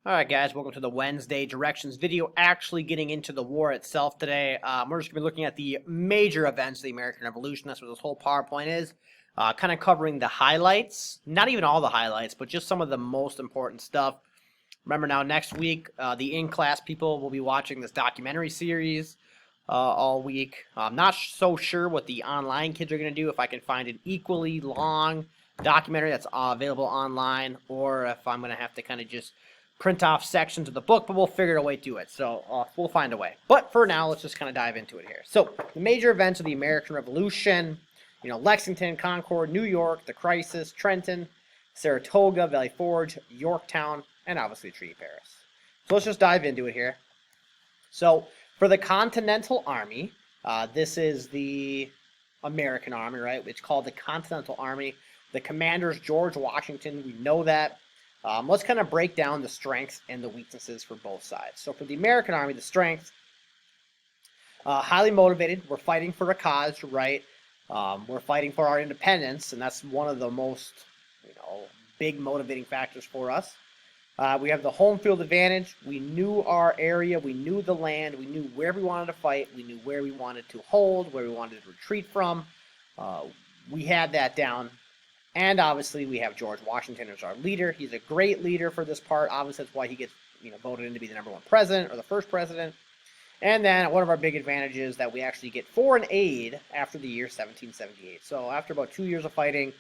Alright guys, welcome to the Wednesday Directions video, actually getting into the war itself today. We're just going to be looking at the major events of the American Revolution. That's what this whole PowerPoint is. Kind of covering the highlights, not even all the highlights, but just some of the most important stuff. Remember now, next week, the in-class people will be watching this documentary series all week. I'm not so sure what the online kids are going to do, if I can find an equally long documentary that's available online, or if I'm going to have to kind of just print off sections of the book, but we'll figure a way to do it. So we'll find a way. But for now, let's just kind of dive into it here. So the major events of the American Revolution, Lexington, Concord, New York, the Crisis, Trenton, Saratoga, Valley Forge, Yorktown, and obviously the Treaty of Paris. So let's just dive into it here. So for the Continental Army, this is the American Army, right? It's called the Continental Army. The commander's George Washington. We know that. Let's kind of break down the strengths and the weaknesses for both sides. So for the American Army, the strength, highly motivated. We're fighting for a cause, right? We're fighting for our independence, and that's one of the most, big motivating factors for us. We have the home field advantage. We knew our area. We knew the land. We knew where we wanted to fight. We knew where we wanted to hold, where we wanted to retreat from. We had that down. And obviously, we have George Washington as our leader. He's a great leader for this part. Obviously, that's why he gets voted in to be the #1 president or the first president. And then one of our big advantages that we actually get foreign aid after the year 1778. So after about 2 years of fighting,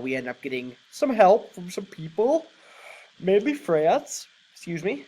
we end up getting some help from some people, mainly France. Excuse me.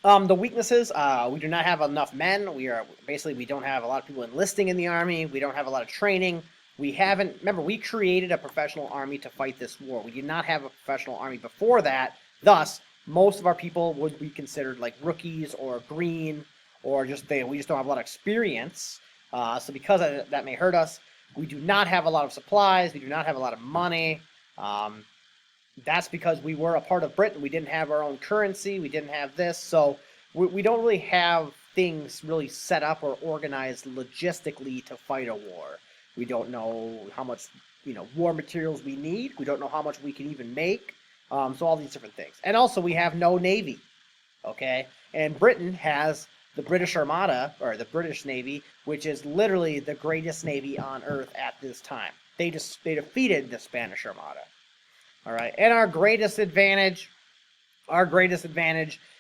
The weaknesses, we do not have enough men. We don't have a lot of people enlisting in the army. We don't have a lot of training. Remember, we created a professional army to fight this war. We did not have a professional army before that. Thus, most of our people would be considered like rookies or green, or we just don't have a lot of experience. So because that may hurt us, we do not have a lot of supplies. We do not have a lot of money. That's because we were a part of Britain. We didn't have our own currency. We didn't have this. So we don't really have things really set up or organized logistically to fight a war. We don't know how much, war materials we need. We don't know how much we can even make. So all these different things. And also, we have no navy, okay? And Britain has the British Armada, or the British Navy, which is literally the greatest navy on earth at this time. They defeated the Spanish Armada, all right? And our greatest advantage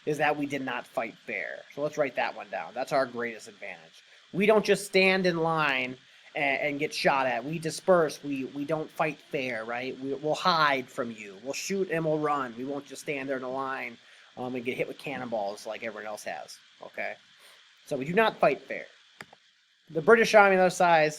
is that we did not fight fair. So let's write that one down. That's our greatest advantage. We don't just stand in line and get shot at. We disperse. We don't fight fair, right? We'll hide from you. We'll shoot and we'll run. We won't just stand there in a line and get hit with cannonballs like everyone else has, okay? So we do not fight fair. The British Army, on the other side,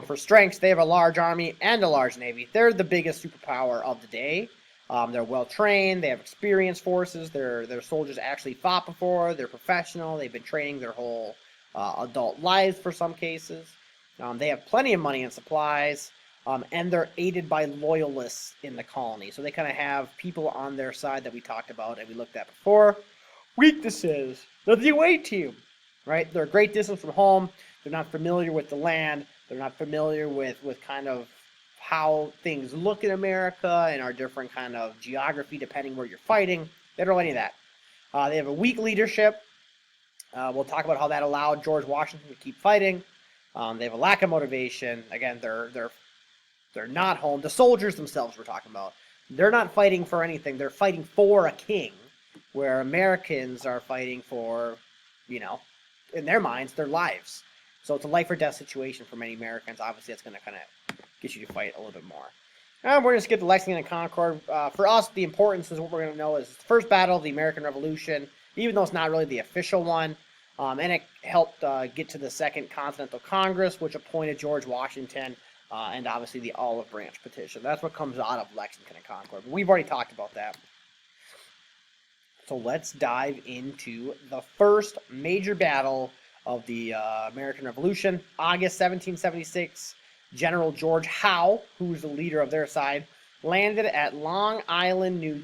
for strengths, they have a large army and a large navy. They're the biggest superpower of the day. They're well-trained. They have experienced forces. Their soldiers actually fought before. They're professional. They've been training their whole adult lives for some cases. They have plenty of money and supplies, and they're aided by loyalists in the colony. So they kind of have people on their side that we talked about and we looked at before. Weaknesses. They're the away team, right? They're a great distance from home. They're not familiar with the land. They're not familiar with kind of how things look in America and our different kind of geography depending where you're fighting. They don't know any of that. They have a weak leadership. We'll talk about how that allowed George Washington to keep fighting. They have a lack of motivation. Again, they're not home. The soldiers themselves we're talking about. They're not fighting for anything. They're fighting for a king, where Americans are fighting for, in their minds, their lives. So it's a life or death situation for many Americans. Obviously, that's going to kind of get you to fight a little bit more. And we're going to skip to Lexington and Concord. For us, the importance is what we're going to know is the first battle of the American Revolution, even though it's not really the official one. And it helped get to the Second Continental Congress, which appointed George Washington, and obviously the Olive Branch Petition. That's what comes out of Lexington and Concord. But we've already talked about that. So let's dive into the first major battle of the American Revolution. August 1776, General George Howe, who's the leader of their side, landed at Long Island, New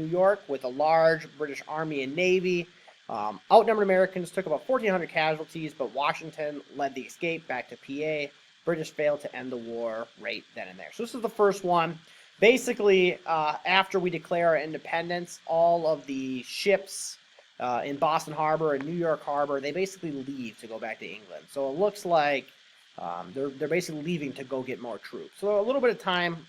York, with a large British Army and Navy. Outnumbered Americans took about 1,400 casualties, but Washington led the escape back to PA. British failed to end the war right then and there. So this is the first one. basically, after we declare our independence, all of the ships in Boston Harbor and New York Harbor, they basically leave to go back to England. So it looks like they're basically leaving to go get more troops. So a little bit of time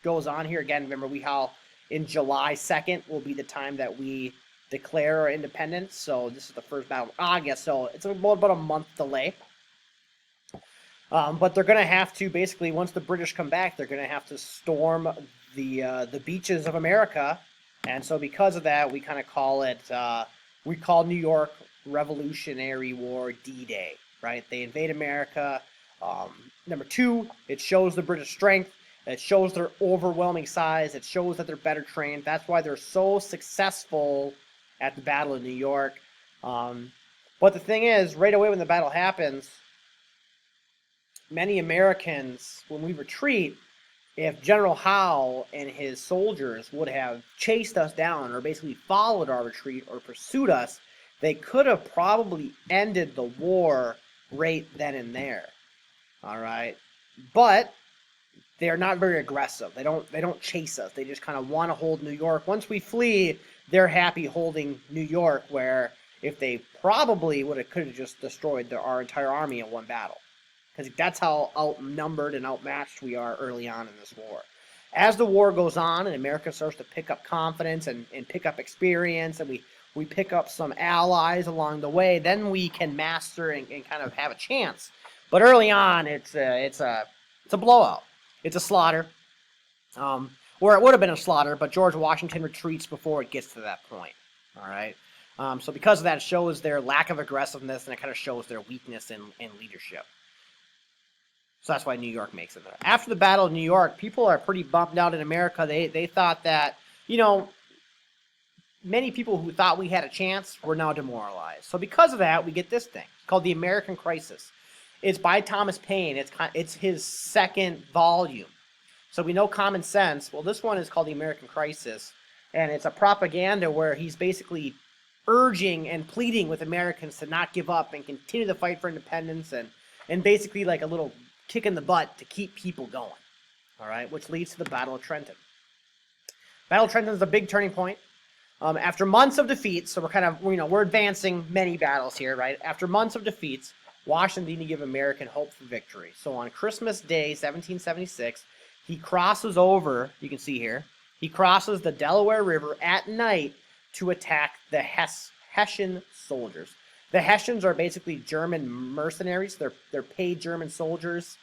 goes on here. Again, remember how in July 2nd will be the time that we declare our independence. So this is the first battle of August. So it's about a month delay. But they're going to have to basically, once the British come back, they're going to have to storm the beaches of America. And so because of that, we kind of call it, we call New York Revolutionary War D-Day, right? They invade America. Number two, it shows the British strength. It shows their overwhelming size. It shows that they're better trained. That's why they're so successful at the Battle of New York. But the thing is, right away when the battle happens, many Americans, when we retreat, if General Howe and his soldiers would have chased us down or basically followed our retreat or pursued us, they could have probably ended the war right then and there. All right. But they're not very aggressive. They don't chase us. They just kind of want to hold New York. Once we flee, they're happy holding New York, where if they probably could have just destroyed our entire army in one battle. Because that's how outnumbered and outmatched we are early on in this war. As the war goes on and America starts to pick up confidence and pick up experience, and we pick up some allies along the way, then we can master and kind of have a chance. But early on, it's a blowout. It's a slaughter. Or it would have been a slaughter, but George Washington retreats before it gets to that point. All right. So because of that, it shows their lack of aggressiveness, and it kind of shows their weakness in leadership. So that's why New York makes it there. After the Battle of New York, people are pretty bummed out in America. They thought that, many people who thought we had a chance were now demoralized. So because of that, we get this thing. It's called The American Crisis. It's by Thomas Paine. It's his second volume. So we know common sense. Well, this one is called The American Crisis, and it's a propaganda where he's basically urging and pleading with Americans to not give up and continue the fight for independence, and basically like a little kick in the butt to keep people going, all right, which leads to the Battle of Trenton. Battle of Trenton is a big turning point. After months of defeats, so we're advancing many battles here, right? After months of defeats, Washington needed to give American hope for victory. So on Christmas Day, 1776, he crosses over, you can see here, he crosses the Delaware River at night to attack the Hessian soldiers. The Hessians are basically German mercenaries. They're paid German soldiers.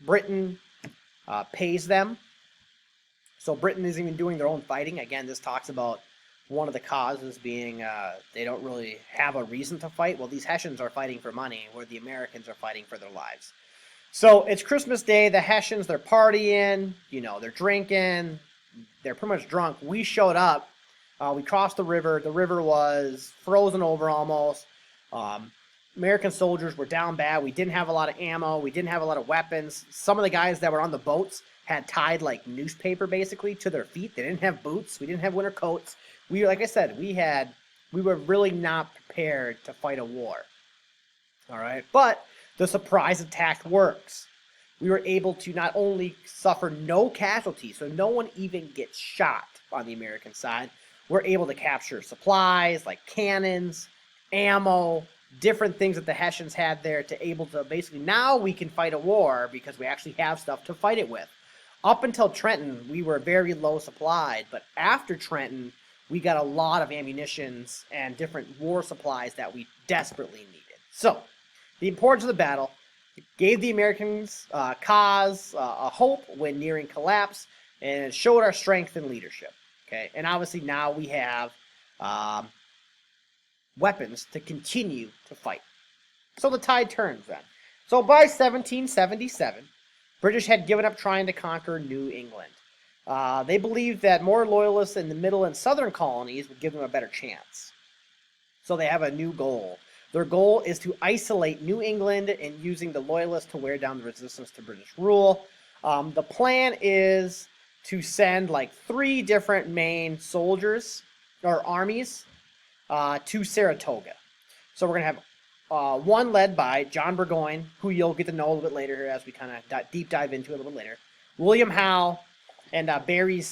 Britain pays them. So Britain isn't even doing their own fighting. Again, this talks about one of the causes being they don't really have a reason to fight. Well, these Hessians are fighting for money, where the Americans are fighting for their lives. So it's Christmas Day. The Hessians, they're partying. They're drinking. They're pretty much drunk. We showed up. We crossed the river. The river was frozen over almost. American soldiers were down bad. We didn't have a lot of ammo. We didn't have a lot of weapons. Some of the guys that were on the boats had tied like newspaper basically to their feet. They didn't have boots. We didn't have winter coats. Like I said, we were really not prepared to fight a war. All right. But the surprise attack works. We were able to not only suffer no casualties, so no one even gets shot on the American side. We're able to capture supplies like cannons, ammo, different things that the Hessians had there to able to basically, now we can fight a war because we actually have stuff to fight it with. Up until Trenton, we were very low supplied, but after Trenton, we got a lot of ammunitions and different war supplies that we desperately needed. So, the importance of the battle gave the Americans cause a hope when nearing collapse, and it showed our strength and leadership. Okay, and obviously now we have weapons to continue to fight. So the tide turns then. So by 1777, British had given up trying to conquer New England. They believed that more loyalists in the middle and southern colonies would give them a better chance. So they have a new goal. Their goal is to isolate New England and using the loyalists to wear down the resistance to British rule. The plan is to send like 3 different main soldiers or armies to Saratoga. So we're going to have one led by John Burgoyne, who you'll get to know a little bit later here as we kind of deep dive into it a little bit later. William Howe and Barry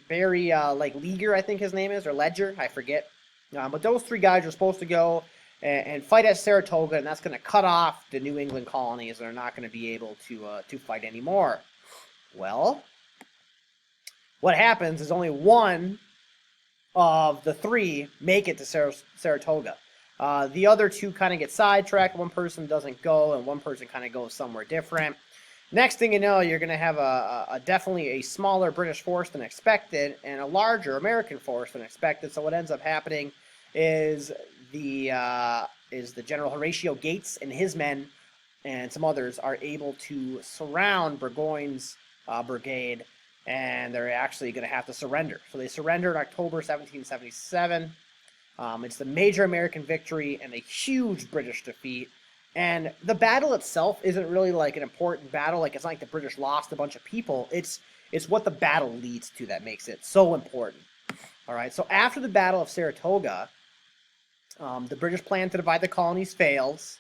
like Leaguer, I think his name is, or Ledger, I forget. But those three guys are supposed to go and fight at Saratoga, and that's going to cut off the New England colonies. They're not going to be able to fight anymore. Well, what happens is only one of the three make it to Saratoga. The other two kind of get sidetracked. One person doesn't go, and one person kind of goes somewhere different. Next thing you know, you're going to have a definitely a smaller British force than expected and a larger American force than expected. So what ends up happening is the General Horatio Gates and his men and some others are able to surround Burgoyne's brigade, and they're actually going to have to surrender. So they surrender in October 1777. It's the major American victory and a huge British defeat. And the battle itself isn't really like an important battle. Like, it's not like the British lost a bunch of people. It's what the battle leads to that makes it so important. All right, so after the Battle of Saratoga, the British plan to divide the colonies fails.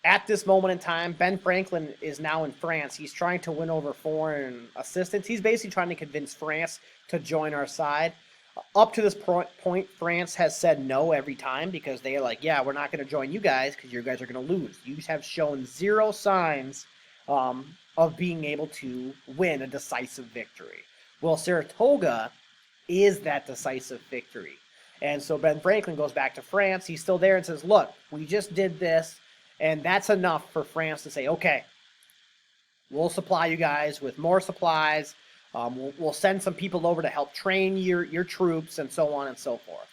At this moment in time, Ben Franklin is now in France. He's trying to win over foreign assistance. He's basically trying to convince France to join our side. Up to this point, France has said no every time because they are like, yeah, we're not going to join you guys because you guys are going to lose. You have shown zero signs of being able to win a decisive victory. Well, Saratoga is that decisive victory. And so Ben Franklin goes back to France. He's still there and says, look, we just did this, and that's enough for France to say, okay, we'll supply you guys with more supplies. We'll send some people over to help train your troops and so on and so forth.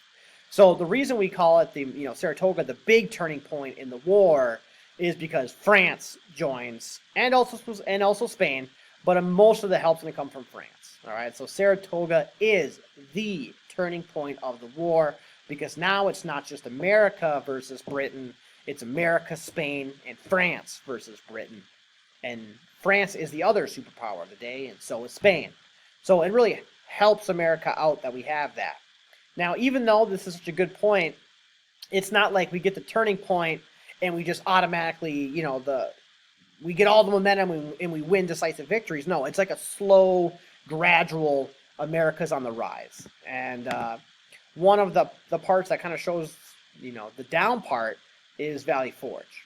So the reason we call it Saratoga, the big turning point in the war, is because France joins and also Spain, but most of the help's going to come from France. All right, so Saratoga is the turning point of the war because now it's not just America versus Britain, it's America, Spain, and France versus Britain. And France is the other superpower of the day, and so is Spain. So it really helps America out that we have that. Now, even though this is such a good point, it's not like we get the turning point and we just automatically, we get all the momentum and we win decisive victories. No, it's like a slow, gradual America's on the rise. And one of the parts that kind of shows, the down part is Valley Forge.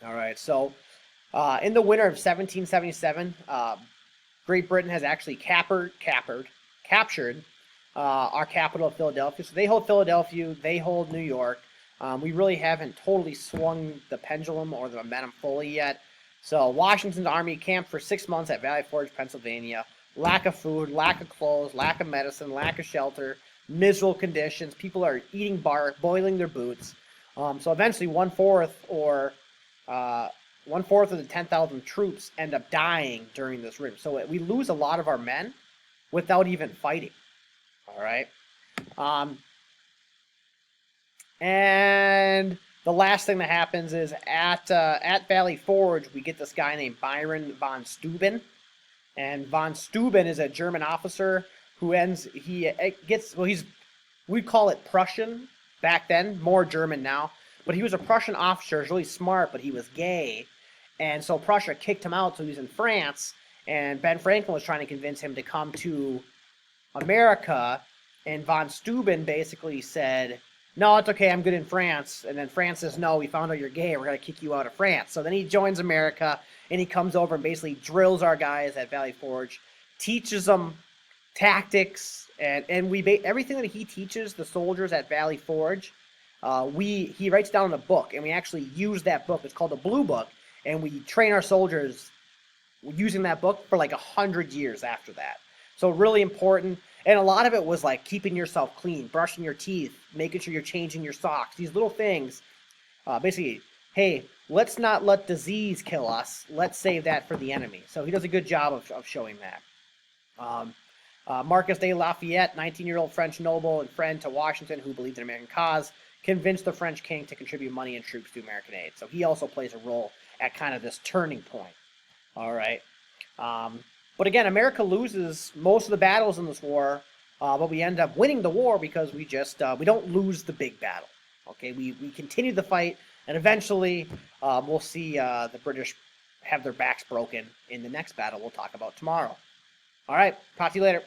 All right, so in the winter of 1777, Great Britain has actually captured our capital of Philadelphia. So they hold Philadelphia, they hold New York. We really haven't totally swung the pendulum or the momentum fully yet. So Washington's army camped for 6 months at Valley Forge, Pennsylvania. Lack of food, lack of clothes, lack of medicine, lack of shelter, miserable conditions. People are eating bark, boiling their boots. So eventually one-fourth of the 10,000 troops end up dying during this route. So we lose a lot of our men without even fighting. All right. And the last thing that happens is at Valley Forge, we get this guy named Baron von Steuben. And von Steuben is a German officer who we'd call it Prussian back then, more German now. But he was a Prussian officer, he was really smart, but he was gay. And so Prussia kicked him out, so he was in France. And Ben Franklin was trying to convince him to come to America. And von Steuben basically said, no, it's okay, I'm good in France. And then France says, no, we found out you're gay, we're going to kick you out of France. So then he joins America, and he comes over and basically drills our guys at Valley Forge, teaches them tactics, and everything that he teaches the soldiers at Valley Forge, he writes down in a book, and we actually use that book. It's called the Blue Book, and we train our soldiers using that book for like 100 years after that. So really important. And a lot of it was like keeping yourself clean, brushing your teeth, making sure you're changing your socks, these little things. Basically, hey, let's not let disease kill us. Let's save that for the enemy. So he does a good job of showing that. Marcus de Lafayette, 19-year-old French noble and friend to Washington who believed in the American cause, convinced the French king to contribute money and troops to American aid. So he also plays a role at kind of this turning point. All right. But again, America loses most of the battles in this war, but we end up winning the war because we don't lose the big battle. Okay, we continue the fight, and eventually we'll see the British have their backs broken in the next battle we'll talk about tomorrow. All right, talk to you later.